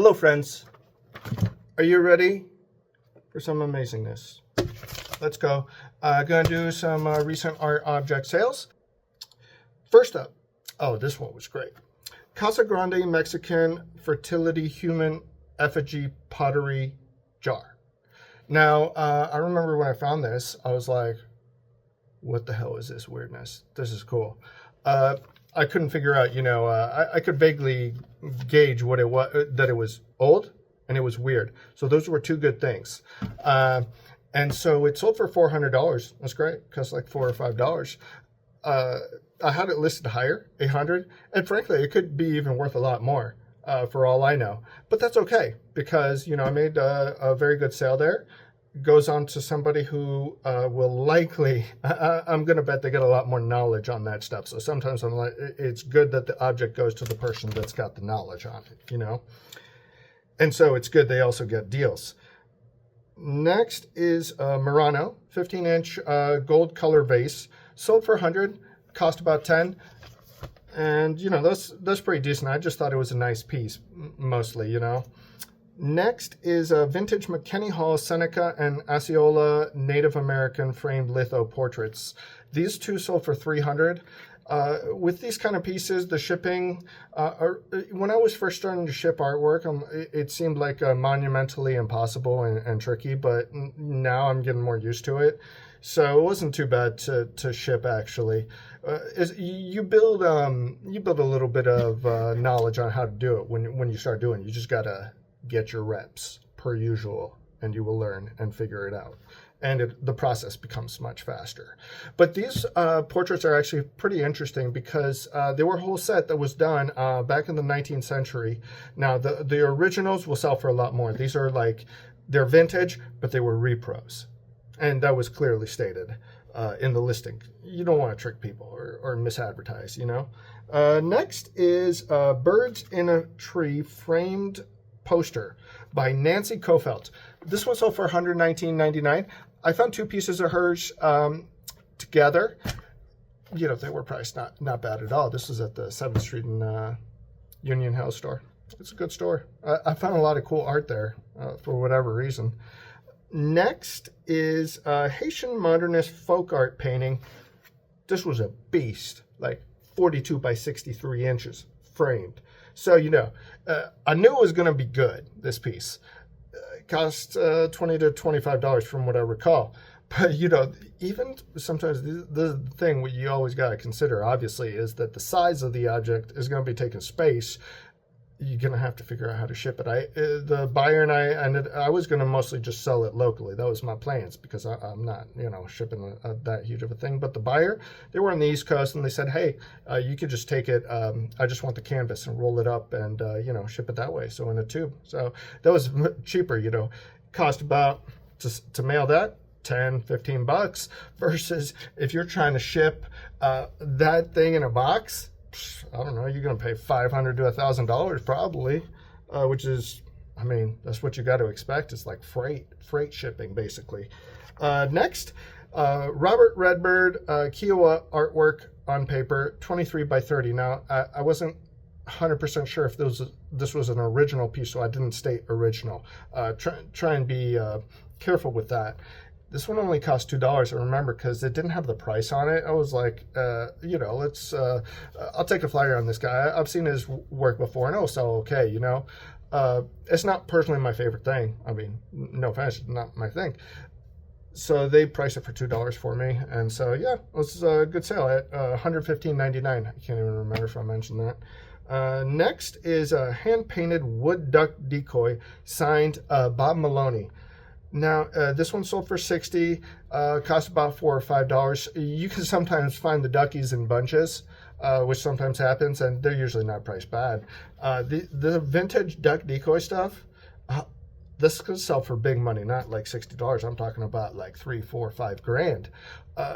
Hello friends, are you ready for some amazingness? Let's go. Gonna do some recent art object sales. First up, oh, this one was great. Casa Grande Mexican Fertility Human Effigy Pottery Jar. Now, I remember when I found this, I was like, what the hell is this weirdness? This is cool. I couldn't figure out, I could vaguely gauge what it was, that it was old and it was weird. So those were two good things. And so it sold for $400. That's great. Cost like $4 or $5. I had it listed higher, $800. And frankly, it could be even worth a lot more for all I know. But that's okay because, I made a very good sale there. Goes on to somebody who will likely, I'm going to bet they get a lot more knowledge on that stuff. So sometimes I'm like, it's good that the object goes to the person that's got the knowledge on it, And so it's good they also get deals. Next is Murano, 15-inch gold color vase. Sold for $100, cost about $10. And, that's pretty decent. I just thought it was a nice piece, mostly, Next is vintage McKinney Hall Seneca and Osceola Native American framed litho portraits. These two sold for $300. With these kind of pieces, the shipping, when I was first starting to ship artwork, it seemed like monumentally impossible and tricky, but now I'm getting more used to it. So it wasn't too bad to ship, actually. You build a little bit of knowledge on how to do it when you start doing it. You just got to get your reps per usual, and you will learn and figure it out. And the process becomes much faster. But these portraits are actually pretty interesting because they were a whole set that was done back in the 19th century. Now, the originals will sell for a lot more. These are they're vintage, but they were repros. And that was clearly stated in the listing. You don't want to trick people or misadvertise, Next is Birds in a Tree Framed Poster by Nancy Kofelt. This one sold for $119.99. I found two pieces of hers together. They were priced not bad at all. This was at the 7th Street and Union House store. It's a good store. I found a lot of cool art there for whatever reason. Next is Haitian modernist folk art painting. This was a beast, 42 by 63 inches framed. So, I knew it was going to be good, this piece. It cost $20 to $25 from what I recall. But, even sometimes the thing you always got to consider, obviously, is that the size of the object is going to be taking space. You're going to have to figure out how to ship it. The buyer and I was going to mostly just sell it locally. That was my plans because I'm not, shipping that huge of a thing. But the buyer, they were on the East Coast and they said, hey, you could just take it. I just want the canvas and roll it up and, ship it that way. So in a tube. So that was cheaper, cost about to mail that. $10, $15 versus if you're trying to ship that thing in a box, I don't know, you're going to pay $500 to $1,000 probably, which is, that's what you got to expect. It's like freight shipping, basically. Next, Robert Redbird, Kiowa artwork on paper, 23 by 30. Now, I wasn't 100% sure if this was an original piece, so I didn't state original. Try and be careful with that. This one only cost $2, I remember, because it didn't have the price on it. I was like, let's, I'll take a flyer on this guy. I've seen his work before, and it'll sell okay, It's not personally my favorite thing. No offense, it's not my thing. So they priced it for $2 for me. And so, yeah, it was a good sale at $115.99. I can't even remember if I mentioned that. Next is a hand-painted wood duck decoy signed Bob Maloney. Now, this one sold for $60, cost about $4 or $5. You can sometimes find the duckies in bunches, which sometimes happens, and they're usually not priced bad. The vintage duck decoy stuff, this could sell for big money, not like $60. I'm talking about like $3, $4, $5 grand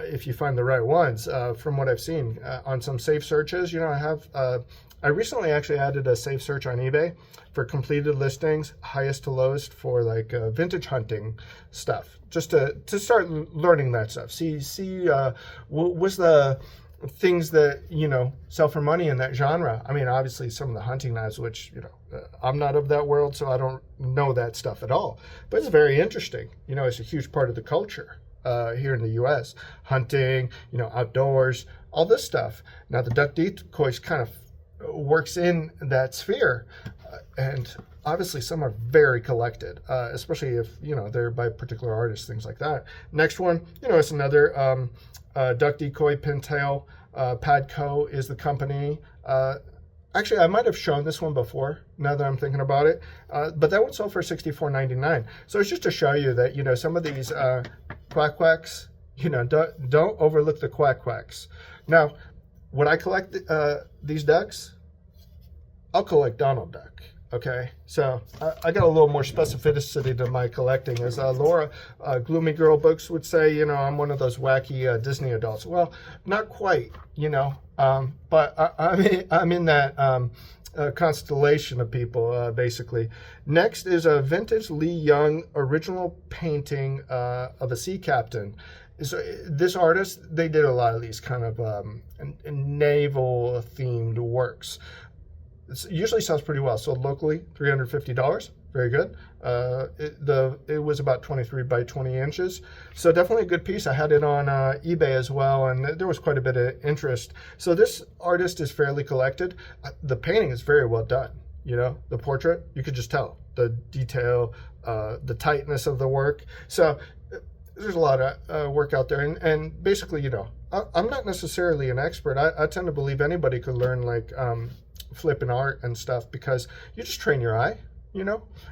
if you find the right ones. From what I've seen on some safe searches, I recently actually added a safe search on eBay for completed listings, highest to lowest for vintage hunting stuff, just to start learning that stuff. See, was the things that, sell for money in that genre. I mean, obviously some of the hunting knives, which, I'm not of that world, so I don't know that stuff at all. But it's very interesting. It's a huge part of the culture here in the U.S. Hunting, outdoors, all this stuff. Now, the duck decoys kind of works in that sphere. And obviously some are very collected, especially if, they're by particular artists, things like that. Next one, it's another duck decoy pintail. Padco is the company. Actually, I might have shown this one before, now that I'm thinking about it. But that one sold for $64.99. So it's just to show you that, some of these quack quacks, don't overlook the quack quacks. Now, would I collect these ducks? I'll collect Donald Duck. Okay, so I got a little more specificity to my collecting. As Laura, Gloomy Girl Books would say, I'm one of those wacky Disney adults. Well, not quite, but I'm in that constellation of people, basically. Next is a vintage Lee Young original painting of a sea captain. So this artist, they did a lot of these kind of naval-themed works. It usually sells pretty well. Sold locally, $350. Very good. It was about 23 by 20 inches. So definitely a good piece. I had it on eBay as well, and there was quite a bit of interest. So this artist is fairly collected. The painting is very well done. The portrait, you could just tell. The detail, the tightness of the work. So there's a lot of work out there. And basically, I'm not necessarily an expert. I tend to believe anybody could learn, like, flipping art and stuff, because you just train your eye.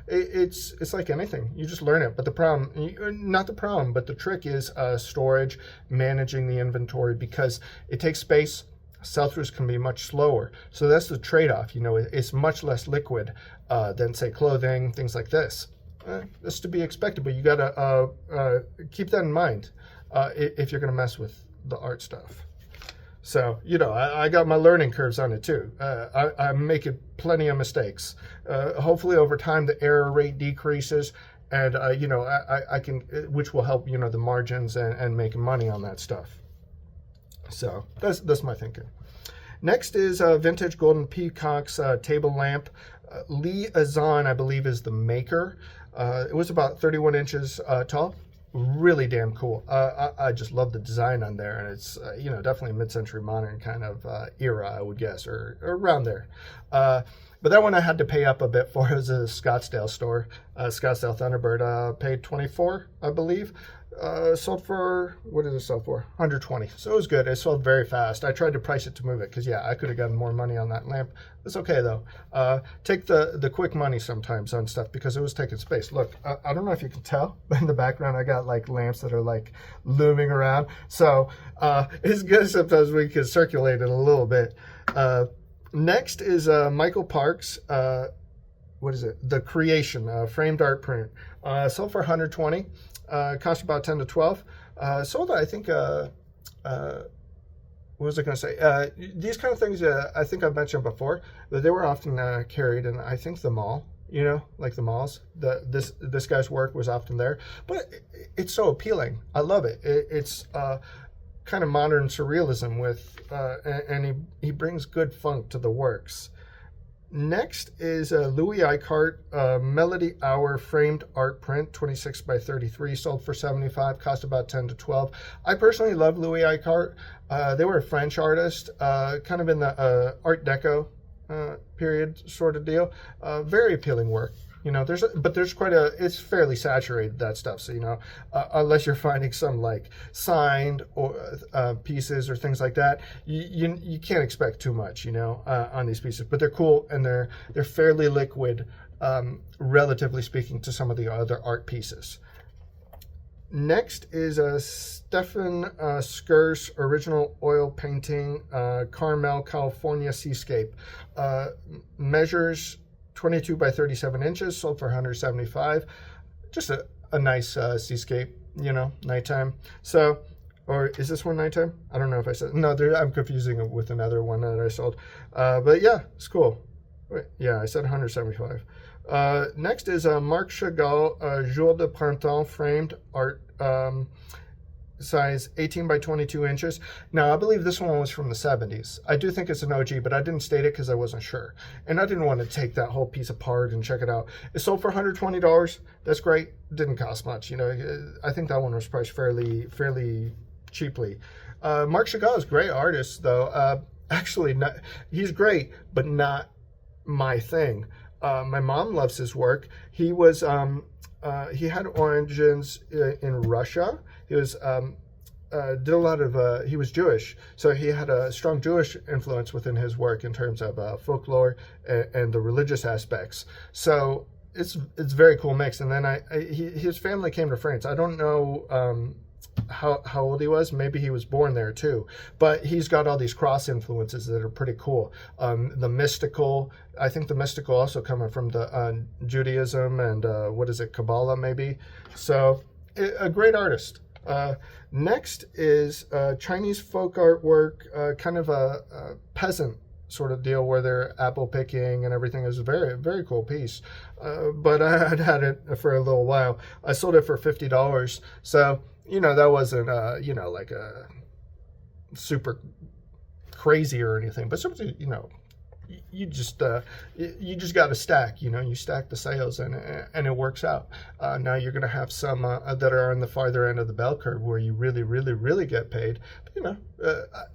It's like anything, you just learn it. But the trick is storage, managing the inventory, because it takes space. Sell-throughs can be much slower, so that's the trade-off. It's much less liquid than, say, clothing, things like this. That's to be expected, but you gotta keep that in mind if you're gonna mess with the art stuff. So, I got my learning curves on it too. I'm making plenty of mistakes. Hopefully over time the error rate decreases, and, I can, which will help, the margins and making money on that stuff. So that's my thinking. Next is vintage Golden Peacocks table lamp. Lee Azan, I believe, is the maker. It was about 31 inches tall. Really damn cool. I just love the design on there, and it's definitely a mid-century modern kind of era, I would guess, or around there. But that one I had to pay up a bit for. It was a Scottsdale store, Scottsdale Thunderbird. Paid $24, I believe. Sold for, what did it sell for? $120. So it was good. It sold very fast. I tried to price it to move it, because I could have gotten more money on that lamp. It's okay though. Take the quick money sometimes on stuff, because it was taking space. Look, I don't know if you can tell, but in the background I got like lamps that are like looming around. So it's good sometimes we can circulate it a little bit. Next is Michael Parks. What is it? The Creation, framed art print. Sold for $120. Cost about 10 to 12. Sold, I think, what was I going to say? These kind of things, I think I've mentioned before, that they were often carried in, I think, the mall, like the malls. This guy's work was often there. But it's so appealing. I love it. It's kind of modern surrealism and he brings good funk to the works. Next is Louis Eichhardt Melody Hour framed art print, 26 by 33, sold for $75, cost about 10 to 12. I personally love Louis Eichhardt. They were a French artist, kind of in the Art Deco period sort of deal. Very appealing work. There's quite it's fairly saturated, that stuff. So, unless you're finding some like signed or pieces or things like that, you can't expect too much, on these pieces. But they're cool, and they're fairly liquid, relatively speaking, to some of the other art pieces. Next is a Stefan Skurs original oil painting, Carmel, California seascape. Measures 22 by 37 inches, sold for $175. Just a nice seascape, nighttime. So, or is this one nighttime? I don't know if I said, no, I'm confusing it with another one that I sold. But yeah, it's cool. Wait, yeah, I said $175. Next is Marc Chagall, Jour de Printemps framed art. size 18 by 22 inches. Now, I believe this one was from the 70s. I do think it's an OG, but I didn't state it because I wasn't sure. And I didn't want to take that whole piece apart and check it out. It sold for $120. That's great. It didn't cost much. You know, I think that one was priced fairly cheaply. Marc Chagall is a great artist, though. Actually, he's great, but not my thing. My mom loves his work. He was he had origins in Russia. He was did a lot of he was Jewish, so he had a strong Jewish influence within his work in terms of folklore and the religious aspects. So it's very cool mix. And then his family came to France. I don't know how old he was. Maybe he was born there too, but he's got all these cross influences that are pretty cool. The mystical, I think the mystical also coming from the Judaism and what is it, Kabbalah maybe. So a great artist. Next is Chinese folk artwork, kind of a peasant sort of deal where they're apple picking and everything. Is a very cool piece. But I had it for a little while. I sold it for $50. So, you know, that wasn't, you know, like a super crazy or anything, but something, you know, you just got to stack, you know, you stack the sales and it works out. Now you're going to have some that are on the farther end of the bell curve where you really get paid. But, you know,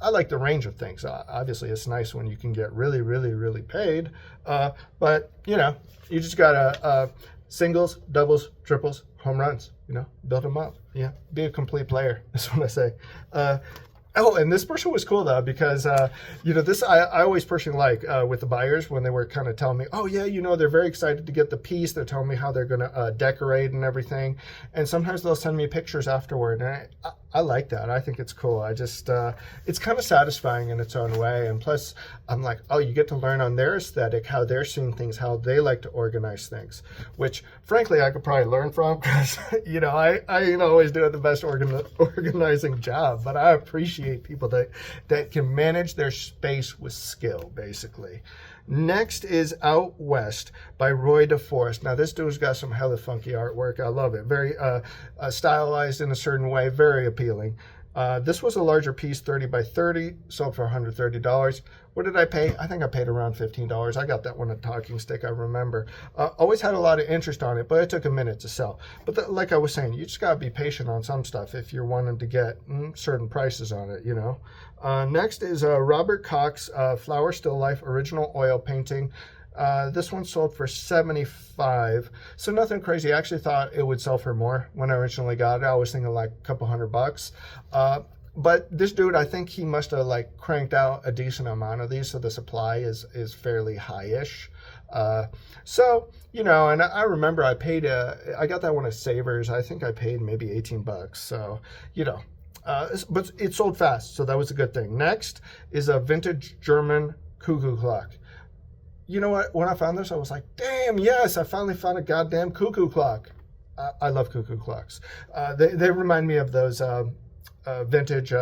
I like the range of things. Obviously, it's nice when you can get really paid. But, you know, you just got to singles, doubles, triples, home runs, you know, build them up. Yeah, be a complete player. That's what I say. Oh, and this person was cool, though, because, you know, this I always personally like with the buyers when they were kind of telling me, oh, yeah, you know, they're very excited to get the piece. They're telling me how they're going to decorate and everything. And sometimes they'll send me pictures afterward. And I like that. I think it's cool. I just, it's kind of satisfying in its own way. And plus, I'm like, oh, you get to learn on their aesthetic, how they're seeing things, how they like to organize things, which, frankly, I could probably learn from because, you know, I ain't always doing the best organizing job, but I appreciate people that can manage their space with skill, basically. Next is Out West by Roy DeForest. Now, this dude's got some hella funky artwork. I love it. Very stylized in a certain way, very appealing. This was a larger piece, 30 by 30, sold for $130. What did I pay? I think I paid around $15. I got that one a talking stick, I remember. Always had a lot of interest on it, but it took a minute to sell. But like I was saying, you just got to be patient on some stuff if you're wanting to get certain prices on it, you know. Next is Robert Cox Flower Still Life Original Oil Painting. This one sold for $75, so nothing crazy. I actually thought it would sell for more when I originally got it. I was thinking like a couple $100. But this dude, I think he must have like cranked out a decent amount of these, so the supply is fairly high-ish. So, you know, and I remember I paid, I got that one at Savers. I think I paid maybe $18. So, you know, but it sold fast, so that was a good thing. Next is a vintage German cuckoo clock. You know what? When I found this, I was like, damn, yes, I finally found a goddamn cuckoo clock. I love cuckoo clocks. They remind me of those vintage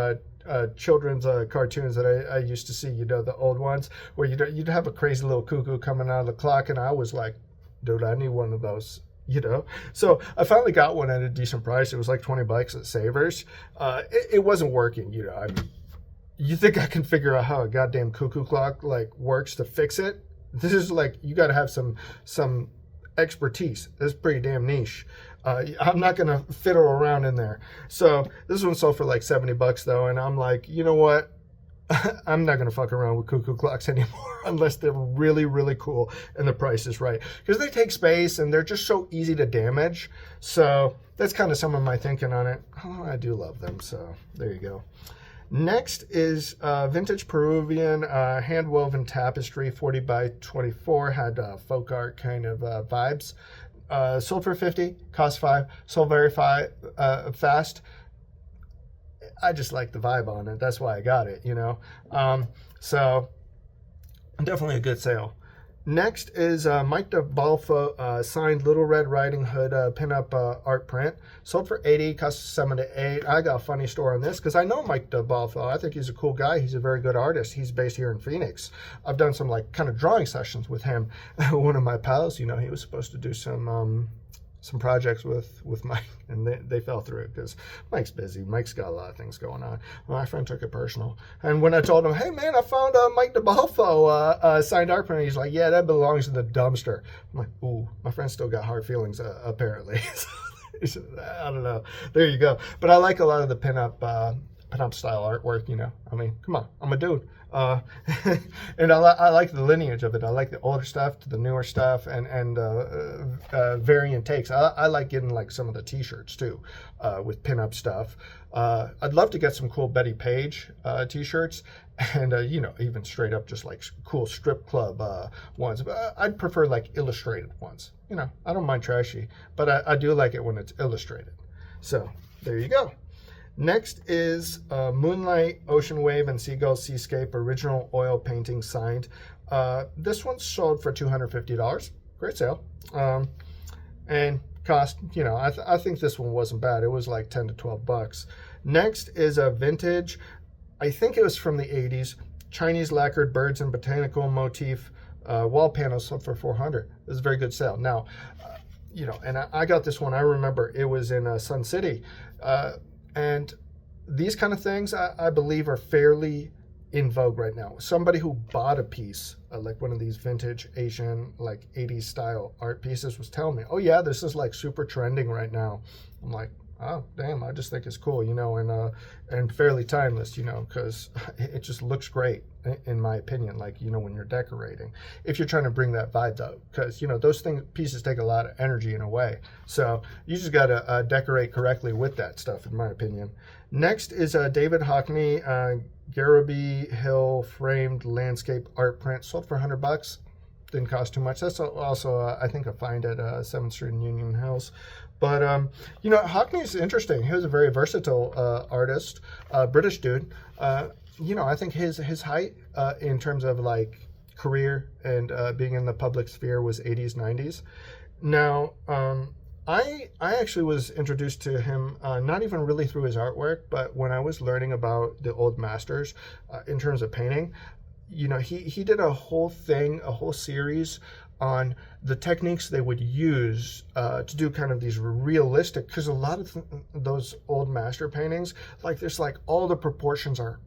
children's cartoons that I used to see, you know, the old ones, where you'd have a crazy little cuckoo coming out of the clock, and I was like, dude, I need one of those, you know. So I finally got one at a decent price. It was like $20 at Savers. It wasn't working, you know. I mean, you think I can figure out how a goddamn cuckoo clock like works to fix it? This is like, you got to have some expertise. It's pretty damn niche. I'm not going to fiddle around in there. So this one sold for like $70 though. And I'm like, you know what? I'm not going to fuck around with cuckoo clocks anymore unless they're really cool and the price is right. Because they take space and they're just so easy to damage. So that's kind of some of my thinking on it. Oh, I do love them. So there you go. Next is vintage Peruvian hand-woven tapestry, 40 by 24, had folk art kind of vibes. Sold for $50, cost $5, sold very fast. I just like the vibe on it. That's why I got it, you know. So definitely a good sale. Next is Mike DeBalfo signed Little Red Riding Hood pinup art print. Sold for $80, cost $7 to $8. I got a funny story on this because I know Mike DeBalfo. I think he's a cool guy. He's a very good artist. He's based here in Phoenix. I've done some like kind of drawing sessions with him. One of my pals, you know, he was supposed to do some some projects with Mike, and they fell through because Mike's busy. Mike's got a lot of things going on. Well, my friend took it personal. And when I told him, hey, man, I found Mike DeBalfo signed art print, he's like, yeah, that belongs in the dumpster. I'm like, ooh, my friend still got hard feelings, apparently. I don't know. There you go. But I like a lot of the pinup style artwork, you know. I mean, come on, I'm a dude. And I like the lineage of it. I like the older stuff to the newer stuff, and variant takes. I like getting like some of the T-shirts too, with pinup stuff. I'd love to get some cool Betty Page T-shirts, and you know, even straight up just like cool strip club ones. But I'd prefer like illustrated ones. You know, I don't mind trashy, but I do like it when it's illustrated. So there you go. Next is Moonlight, Ocean Wave, and Seagull Seascape original oil painting signed. This one sold for $250. Great sale. And cost, you know, I think this one wasn't bad. It was like 10 to 12 bucks. Next is a vintage, I think it was from the 80s, Chinese lacquered birds and botanical motif wall panels sold for $400. It was a very good sale. Now, you know, and I got this one. I remember it was in Sun City. And these kind of things, I believe, are fairly in vogue right now. Somebody who bought a piece, like one of these vintage Asian, like 80s style art pieces, was telling me, oh yeah, this is like super trending right now. I'm like, oh, damn, I just think it's cool, you know, and fairly timeless, you know, because it just looks great, in my opinion, like, you know, when you're decorating. If you're trying to bring that vibe, though, because, you know, those pieces take a lot of energy in a way. So you just got to decorate correctly with that stuff, in my opinion. Next is David Hockney, Garraby Hill framed landscape art print, sold for $100. Didn't cost too much. That's also, I think, a find at 7th Street in Union Hills. But, you know, Hockney's interesting. He was a very versatile artist, British dude. You know, I think his height in terms of, like, career and being in the public sphere was 80s, 90s. Now, I actually was introduced to him, not even really through his artwork, but when I was learning about the old masters in terms of painting. You know, he did a whole thing, a whole series on the techniques they would use to do kind of these realistic, because a lot of those old master paintings, like there's like all the proportions are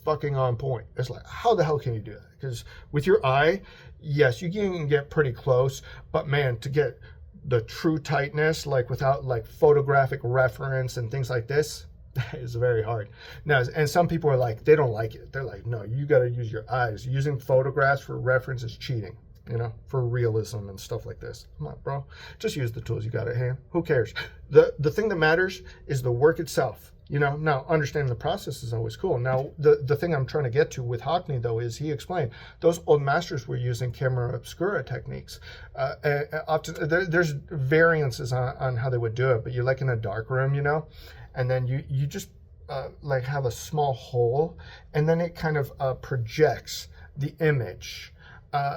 fucking on point. It's like, how the hell can you do that? Because with your eye, yes, you can get pretty close, but man, to get the true tightness, like without like photographic reference and things like this, is very hard. Now, and some people are like, they don't like it. They're like, no, you got to use your eyes. Using photographs for reference is cheating, you know, for realism and stuff like this. I'm like, bro, just use the tools you got at hand. Who cares? The thing that matters is the work itself. You know, now understanding the process is always cool. Now, the thing I'm trying to get to with Hockney, though, is he explained those old masters were using camera obscura techniques. Often there's variances on how they would do it, but you're like in a dark room, you know, and then you just like have a small hole, and then it kind of projects the image.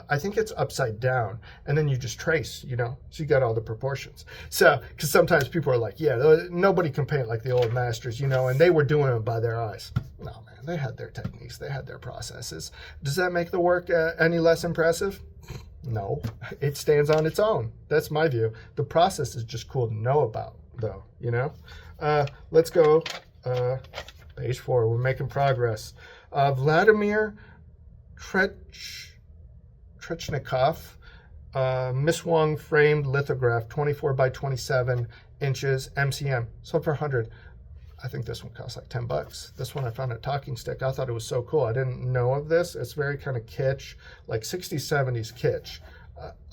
I think it's upside down, and then you just trace, you know, so you got all the proportions. So, because sometimes people are like, yeah, nobody can paint like the old masters, you know, and they were doing it by their eyes. No, man, they had their techniques, they had their processes. Does that make the work any less impressive? No, it stands on its own. That's my view. The process is just cool to know about, though, you know. Let's go, page 4, we're making progress. Vladimir Trechnikov, Miss Wong framed lithograph, 24 by 27 inches, MCM, sold for 100. I think this one costs like $10. This one I found at Talking Stick. I thought it was so cool. I didn't know of this. It's very kind of kitsch, like 60s, 70s kitsch.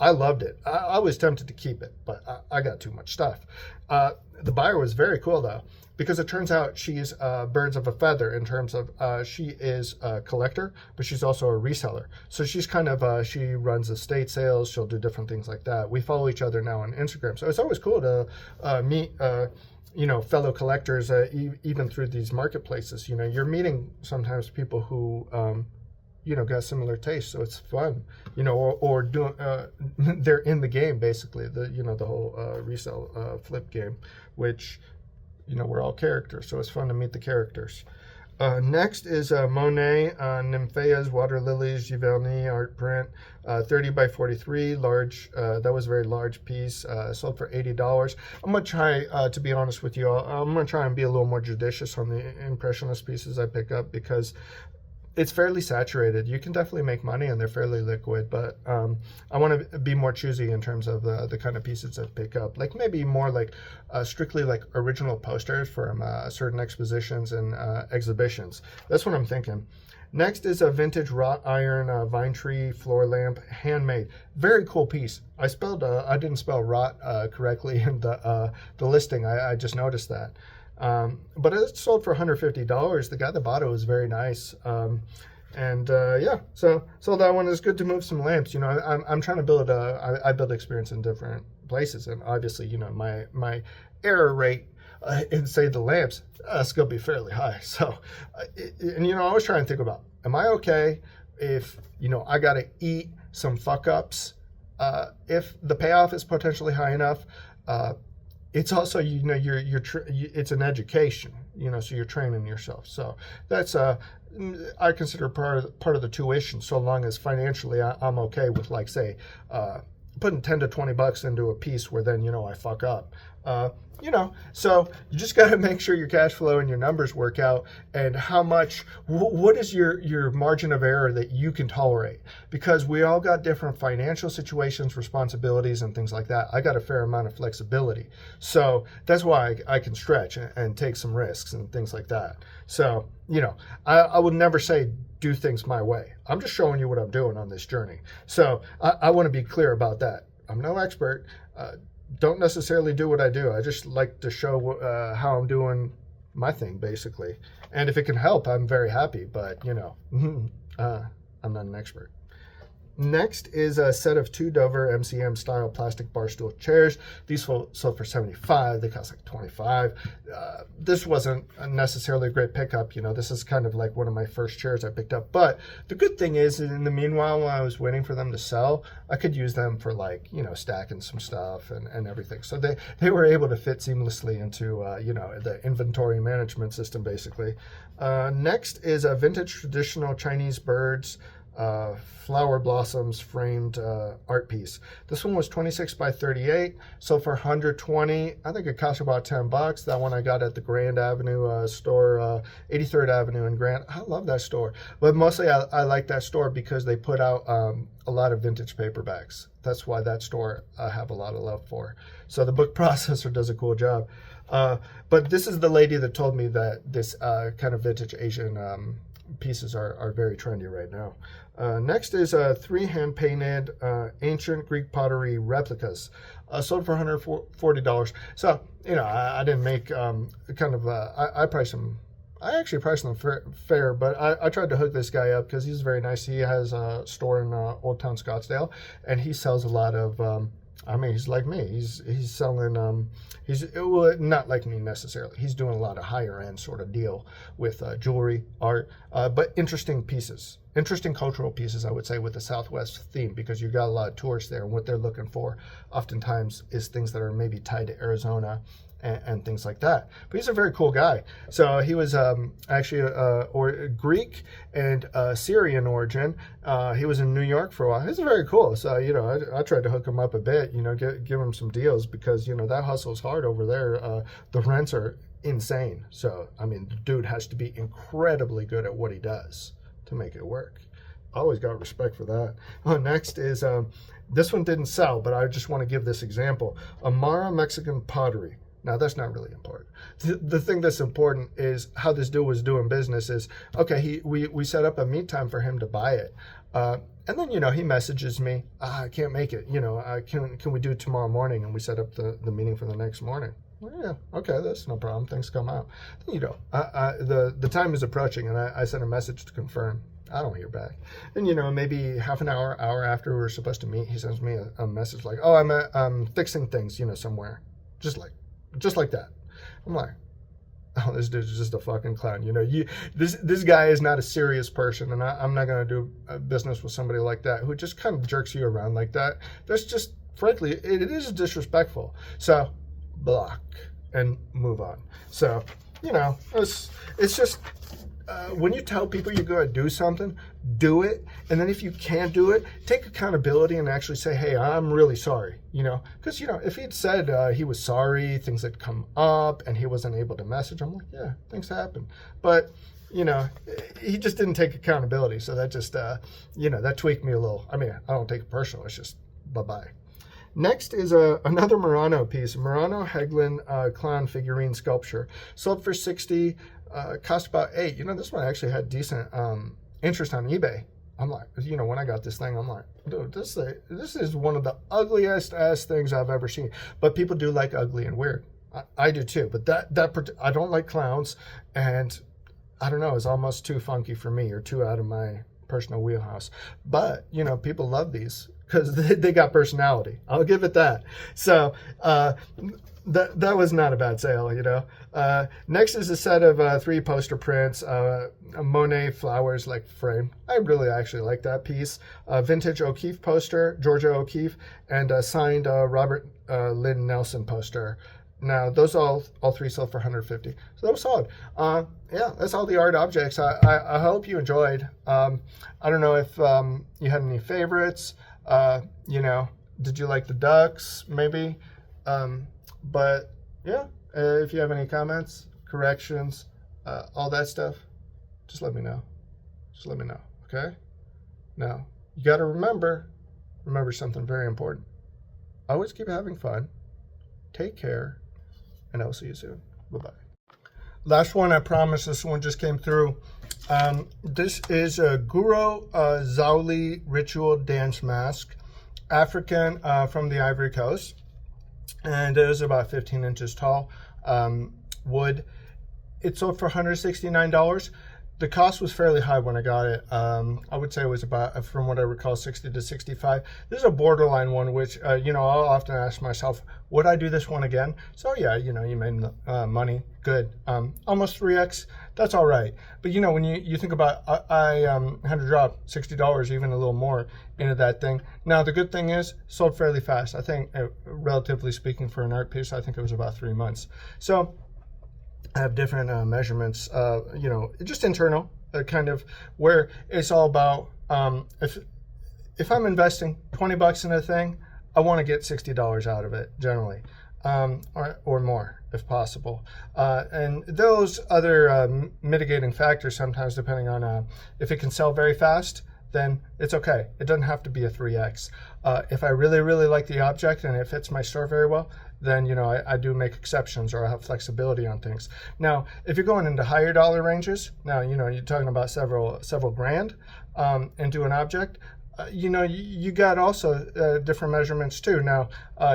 I loved it. I was tempted to keep it, but I got too much stuff. The buyer was very cool, though, because it turns out she's birds of a feather in terms of she is a collector, but she's also a reseller. So she's kind of, she runs estate sales. She'll do different things like that. We follow each other now on Instagram. So it's always cool to meet, you know, fellow collectors, even through these marketplaces. You know, you're meeting sometimes people who, you know, got similar tastes, so it's fun, you know, or doing, they're in the game, basically, you know, the whole resell flip game, which, you know, we're all characters, so it's fun to meet the characters. Next is Monet, Nymphaeas, Water Lilies, Giverny art print, 30 by 43, large. That was a very large piece, sold for $80. I'm going to try, to be honest with you, I'm going to try and be a little more judicious on the Impressionist pieces I pick up because it's fairly saturated. You can definitely make money and they're fairly liquid, but I want to be more choosy in terms of the kind of pieces I pick up. Like maybe more like strictly like original posters from certain expositions and exhibitions. That's what I'm thinking. Next is a vintage wrought iron vine tree floor lamp, handmade. Very cool piece. I didn't spell wrought correctly in the listing. I just noticed that. But it sold for $150. The guy that bought it was very nice. Yeah, so that one is good to move some lamps. You know, I'm trying to build I build experience in different places, and obviously, you know, my error rate in say the lamps is going to be fairly high. So, and you know, I always try and think about, am I okay if, you know, I got to eat some fuck ups if the payoff is potentially high enough? It's also, you know, it's an education, you know, so you're training yourself. So that's I consider part of the tuition, so long as financially I'm okay with, like, say, putting 10 to 20 bucks into a piece where then, you know, I fuck up. You know, so you just got to make sure your cash flow and your numbers work out, and how much, what is your margin of error that you can tolerate? Because we all got different financial situations, responsibilities, and things like that. I got a fair amount of flexibility. So that's why I can stretch and take some risks and things like that. So, you know, I would never say do things my way. I'm just showing you what I'm doing on this journey. So I want to be clear about that. I'm no expert. Don't necessarily do what I do. I just like to show how I'm doing my thing, basically. And if it can help, I'm very happy. But, you know, I'm not an expert. Next is a set of 2 Dover MCM style plastic bar stool chairs. These sold for $75. They cost like $25. This wasn't necessarily a great pickup. You know, this is kind of like one of my first chairs I picked up. But the good thing is, in the meanwhile, while I was waiting for them to sell, I could use them for, like, you know, stacking some stuff and everything. So they were able to fit seamlessly into, you know, the inventory management system, basically. Next is a vintage traditional Chinese birds flower blossoms framed art piece. This one was 26 by 38, sold for $120. I think it cost about $10. That one I got at the Grand Avenue store, 83rd Avenue in Grand. I love that store, but mostly I like that store because they put out a lot of vintage paperbacks. That's why that store I have a lot of love for. So the book processor does a cool job. But this is the lady that told me that this kind of vintage Asian pieces are very trendy right now. Next is 3 hand-painted ancient Greek pottery replicas, sold for $140. So, you know, I didn't make I priced them. I actually priced them fair, but I tried to hook this guy up because he's very nice. He has a store in Old Town Scottsdale, and he sells a lot of I mean, he's like me. He's selling. Well, not like me necessarily. He's doing a lot of higher end sort of deal with jewelry, art, but interesting pieces, interesting cultural pieces. I would say with the Southwest theme, because you got a lot of tourists there, and what they're looking for, oftentimes, is things that are maybe tied to Arizona and things like that. But he's a very cool guy. So he was actually Greek and Syrian origin. He was in New York for a while. He's very cool. So, you know, I tried to hook him up a bit, you know, give him some deals because, you know, that hustle's hard over there. The rents are insane. So, I mean, the dude has to be incredibly good at what he does to make it work. Always got respect for that. Next is, this one didn't sell, but I just want to give this example. Amara Mexican pottery. Now, that's not really important. The thing that's important is how this dude was doing business is, okay, we set up a meet time for him to buy it. And then, you know, he messages me, I can't make it. You know, can we do it tomorrow morning? And we set up the meeting for the next morning. Well, yeah, okay, that's no problem. Things come out. You know, the time is approaching, and I sent a message to confirm. I don't hear back. And, you know, maybe half an hour after we were supposed to meet, he sends me a message like, oh, I'm fixing things, you know, somewhere. Just like that. I'm like, oh, this dude's just a fucking clown. You know, this guy is not a serious person, and I'm not going to do business with somebody like that who just kind of jerks you around like that. That's just, frankly, it is disrespectful. So, block and move on. So, you know, it's just, when you tell people you're going to do something, do it. And then if you can't do it, take accountability and actually say, hey, I'm really sorry, because, if he'd said he was sorry, things had come up and he wasn't able to message, I'm like, yeah, things happen. But, he just didn't take accountability. So that just, that tweaked me a little. I mean, I don't take it personal. It's just bye-bye. Next is another Murano piece, Murano Hagelin clown figurine sculpture. Sold for $60, cost about $8. This one actually had decent interest on eBay. I'm like, when I got this thing, I'm like, dude, this is one of the ugliest ass things I've ever seen. But people do like ugly and weird. I do too. But that I don't like clowns, and I don't know, it's almost too funky for me or too out of my personal wheelhouse. But people love these because they got personality. I'll give it that. So that was not a bad sale, Next is a set of 3 poster prints, a Monet flowers like frame. I really actually like that piece. Vintage O'Keeffe poster, Georgia O'Keeffe, and a signed Robert Lynn Nelson poster. Now, those all 3 sold for $150. So that was solid. Yeah, that's all the art objects. I hope you enjoyed. I don't know if you had any favorites. Did you like the ducks, maybe? But, yeah, if you have any comments, corrections, all that stuff, just let me know. Just let me know, okay? Now, you got to remember something very important. Always keep having fun. Take care. And I will see you soon. Bye-bye. Last one, I promise. This one just came through. This is a Guro Zauli ritual dance mask, African from the Ivory Coast. And it is about 15 inches tall. Wood. It sold for $169. The cost was fairly high when I got it. I would say it was about, from what I recall, 60 to 65. This is a borderline one, which, I'll often ask myself, would I do this one again? So yeah, you made money, good. Almost 3x, that's all right. But when you think about, I had to drop $60, even a little more, into that thing. Now, the good thing is, sold fairly fast. I think, relatively speaking, for an art piece, I think it was about 3 months. So, I have different measurements, just internal, kind of where it's all about, if I'm investing $20 in a thing, I want to get $60 out of it generally, or more if possible. And those other mitigating factors sometimes, depending on if it can sell very fast, then it's okay. It doesn't have to be a 3x. If I really, really like the object and it fits my store very well, then I do make exceptions, or I have flexibility on things. Now, if you're going into higher dollar ranges, now you're talking about several grand into an object. You got also different measurements too. Now,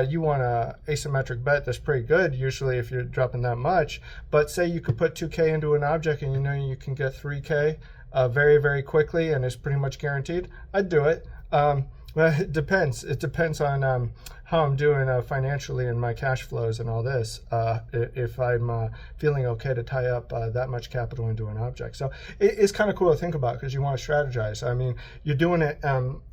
you want a asymmetric bet that's pretty good, usually if you're dropping that much. But say you could put 2K into an object and you can get 3K very, very quickly, and it's pretty much guaranteed, I'd do it. Well, it depends. It depends on how I'm doing financially and my cash flows and all this. If I'm feeling okay to tie up that much capital into an object. So it's kind of cool to think about, because you want to strategize. I mean, you're doing it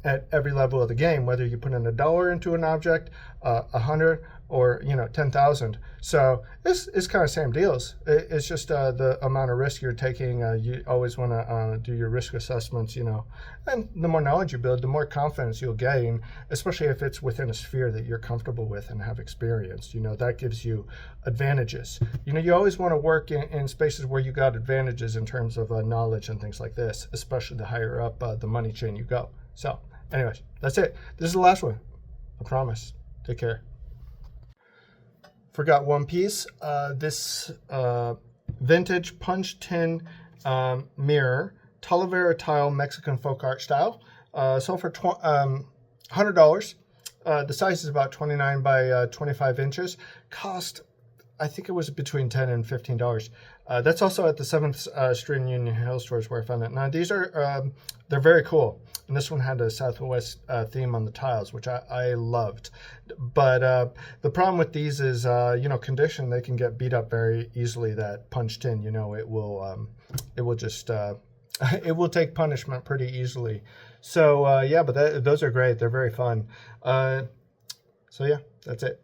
at every level of the game, whether you put in $1 into an object, 100, or 10,000. So it's kind of same deals. It's just the amount of risk you're taking. You always want to do your risk assessments, and the more knowledge you build, the more confidence you'll gain, especially if it's within a sphere that you're comfortable with and have experienced. That gives you advantages. You always want to work in spaces where you got advantages in terms of knowledge and things like this, especially the higher up the money chain you go. So anyways, that's it. This is the last one. I promise. Take care. Forgot one piece. This vintage punch tin mirror, Talavera tile, Mexican folk art style. Sold for $100. The size is about 29 by 25 inches. Cost, I think it was between $10 and $15. That's also at the 7th Street and Union Hill stores where I found it. Now, these are, they're very cool. And this one had a Southwest theme on the tiles, which I loved. But the problem with these is, condition, they can get beat up very easily. That punched in, it will just, it will take punishment pretty easily. So, yeah, but those are great. They're very fun. So, yeah, that's it.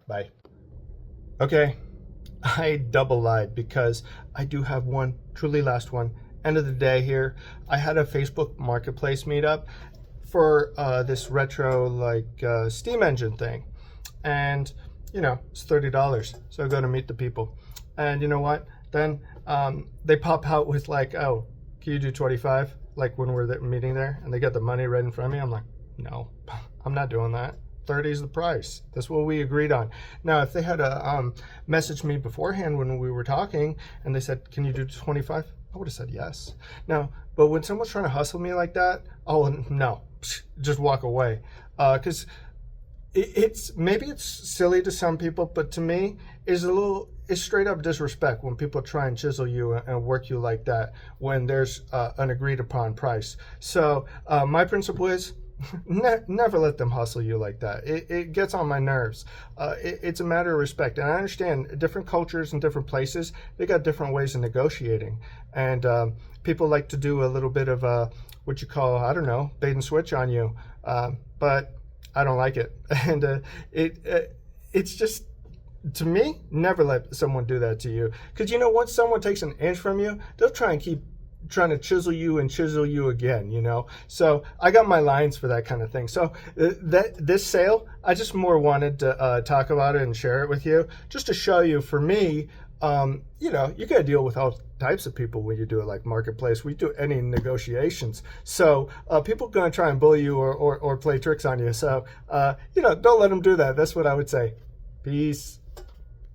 Bye. Okay, I double lied, because I do have one, truly last one, end of the day here, I had a Facebook Marketplace meetup for this retro steam engine thing, and it's $30. So I go to meet the people, and you know what? Then they pop out with oh, can you do 25? Like when we're meeting there, and they got the money right in front of me. I'm like, no, I'm not doing that. 30 is the price. That's what we agreed on. Now, if they had messaged me beforehand when we were talking, and they said, can you do 25? I would have said yes. Now, but when someone's trying to hustle me like that, oh no, just walk away. Because maybe it's silly to some people, but to me, it's straight up disrespect when people try and chisel you and work you like that when there's an agreed upon price. So my principle is never let them hustle you like that. It gets on my nerves. It's a matter of respect. And I understand different cultures and different places, they got different ways of negotiating. And people like to do a little bit of what you call, I don't know, bait and switch on you. But I don't like it. And it's just, to me, never let someone do that to you. Because once someone takes an inch from you, they'll try and keep trying to chisel you again, So I got my lines for that kind of thing. So this sale, I just more wanted to talk about it and share it with you, just to show you, for me, you got to deal with all types of people when you do it like Marketplace. We do any negotiations. So people are going to try and bully you or play tricks on you. So, don't let them do that. That's what I would say. Peace.